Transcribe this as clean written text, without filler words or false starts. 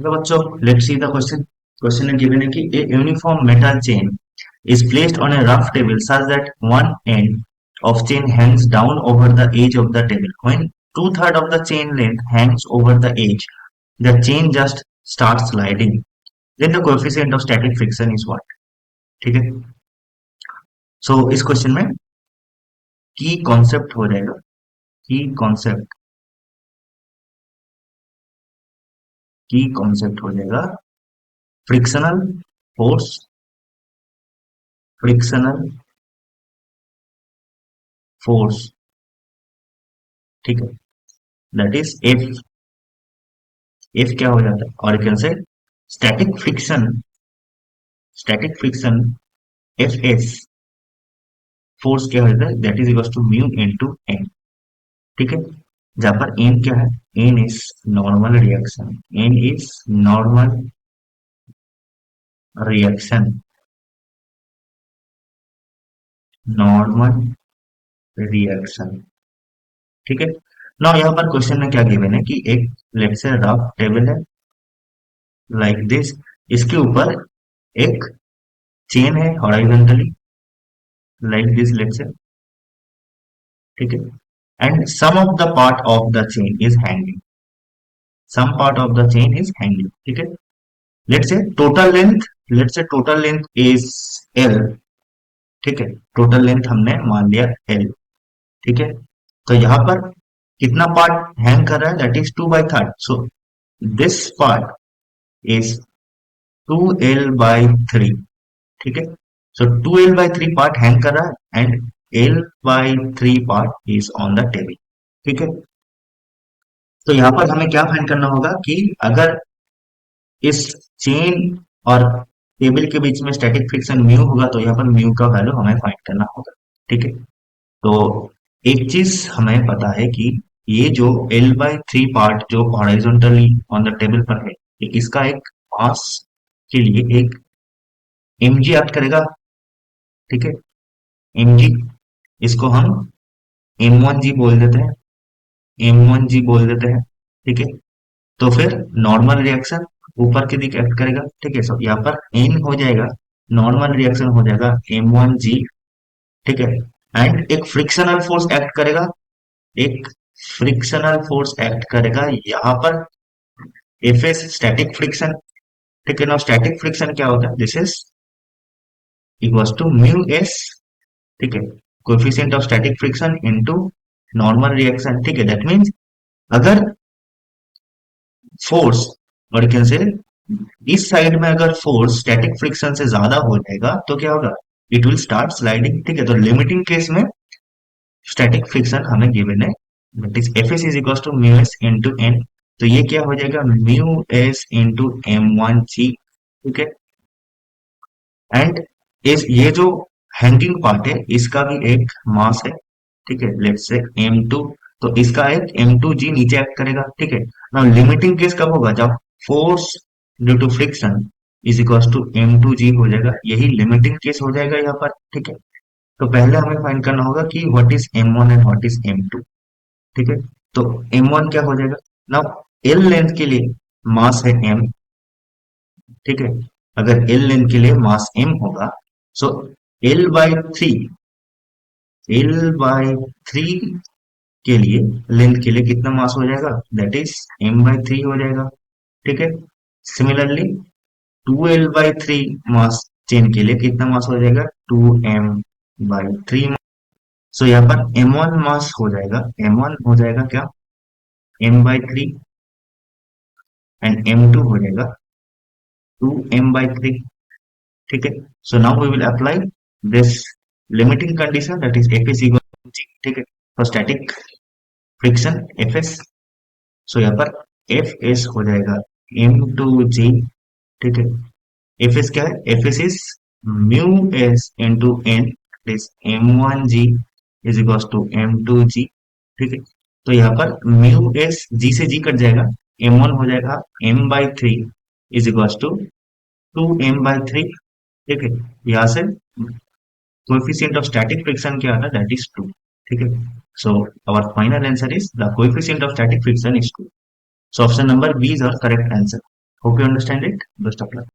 तो बच्चों, let's see the question. Question में गिवन है कि a uniform metal chain is placed on a rough table such that one end of chain hangs down over the edge of the table. When two-thirds of the chain length hangs over the edge, the chain just starts sliding. Then the coefficient of static friction is what? ठीक है। सो इस question में की concept हो जाएगा, की concept हो जाएगा फ्रिक्शनल फोर्स, फ्रिक्शनल फोर्स। ठीक है, दैट इज एफ। एफ क्या हो जाता है, और you can say static friction, static friction F S force क्या हो जाता है, that is equal to mu into N. ठीक है, जहां पर एन क्या है, N is normal reaction, N is normal reaction, normal reaction. ठीक है। ना यहाँ पर क्वेश्चन में क्या गिवन है कि एक लेट्स से रफ टेबल है लाइक दिस, इसके ऊपर एक चेन है horizontally like this let's say. ठीक है, and some of the part of the chain is hanging, some part of the chain is hanging. ठीक है, let's say total length, let's say total length is L. ठीक है, total length हमने मान लिया L. ठीक है, तो यहाँ पर कितना पार्ट हैंग कर रहा है, that is 2/3। So this part is 2l/3। ठीक है, सो 2l/3 पार्ट हैंग कर रहा है and l/3 part is on the table. ठीक है, तो यहाँ पर हमें क्या फाइंड करना होगा कि अगर इस चेन और टेबल के बीच में स्टैटिक फ्रिक्शन म्यू होगा तो यहाँ पर म्यू का वैल्यू हमें फाइंड करना होगा। ठीक है, तो एक चीज हमें पता है कि ये जो l/3 पार्ट जो हॉरिजॉन्टली ऑन द टेबल पर है, इसका एक मास के लिए एक mg एक्ट करेगा। ठीक है, mg, इसको हम m1g बोल देते हैं, m1g बोल देते हैं। ठीक है, तो फिर नॉर्मल रिएक्शन ऊपर की दिख एक्ट करेगा। ठीक है, सो यहाँ पर n हो जाएगा, नॉर्मल रिएक्शन हो जाएगा m1g। ठीक है, एंड एक फ्रिक्शनल फोर्स एक्ट करेगा, एक फ्रिक्शनल फोर्स एक्ट करेगा यहाँ पर एफ एस स्टैटिक फ्रिक्शन। ठीक है ना, स्टैटिक फ्रिक्शन क्या होता है, this is equals to mu S. ठीक है, coefficient of static friction into normal reaction. ठीक है, दैट मींस अगर फोर्स, और यू कैन से इस साइड में अगर फोर्स स्टैटिक फ्रिक्शन से ज्यादा हो जाएगा तो क्या होगा, इट विल स्टार्ट स्लाइडिंग। ठीक है, तो लिमिटिंग केस में स्टैटिक फ्रिक्शन हमें गिवन है, that is F S is equal to mu S into N. तो ये क्या हो जाएगा, म्यू एस इंटू m1g। ठीक है, एंड इस ये जो हैंगिंग पार्ट है इसका भी एक मास है। ठीक है, लेट्स से m2, तो इसका एक m2g नीचे एक्ट करेगा। ठीक है, नाउ लिमिटिंग केस कब होगा, जब force due to friction is equal to m2g हो जाएगा, यही लिमिटिंग केस हो जाएगा यहाँ पर। ठीक है, तो पहले हमें फाइंड करना होगा कि what is m1 and what is m2। ठीक है, तो m1 क्या हो जाएगा, नाउ l लेंथ के लिए मास है m। ठीक है, अगर l लेंथ के लिए मास m होगा, सो l/3, l/3 के लिए लेंथ के लिए कितना मास हो जाएगा, दैट इज m/3 हो जाएगा। ठीक है, सिमिलरली 2l/3 मास चेन के लिए कितना मास हो जाएगा, 2m/3। सो यहाँ पर m1 मास हो जाएगा, m1 हो जाएगा क्या, m/3, एंड m2 हो जाएगा 2m/3। ठीक है, so now we will apply this limiting condition, that is F is equal to G. ठीक है, तो static friction F S, so यहाँ पर एफ एस हो जाएगा m2g। ठीक है, एफ एस क्या है, F S is mu S into N, is m1g is equal to m2g। ठीक है, तो यहाँ पर म्यू एस जी से जी कट जाएगा, m1 हो जाएगा m/3 is equal to 2m/3। ठीक है, यहाँ से coefficient of static friction क्या आता है, that is 2। ठीक है, so our final answer is the coefficient of static friction is 2। so option number B is our correct answer। Hope you understand it. Best of luck.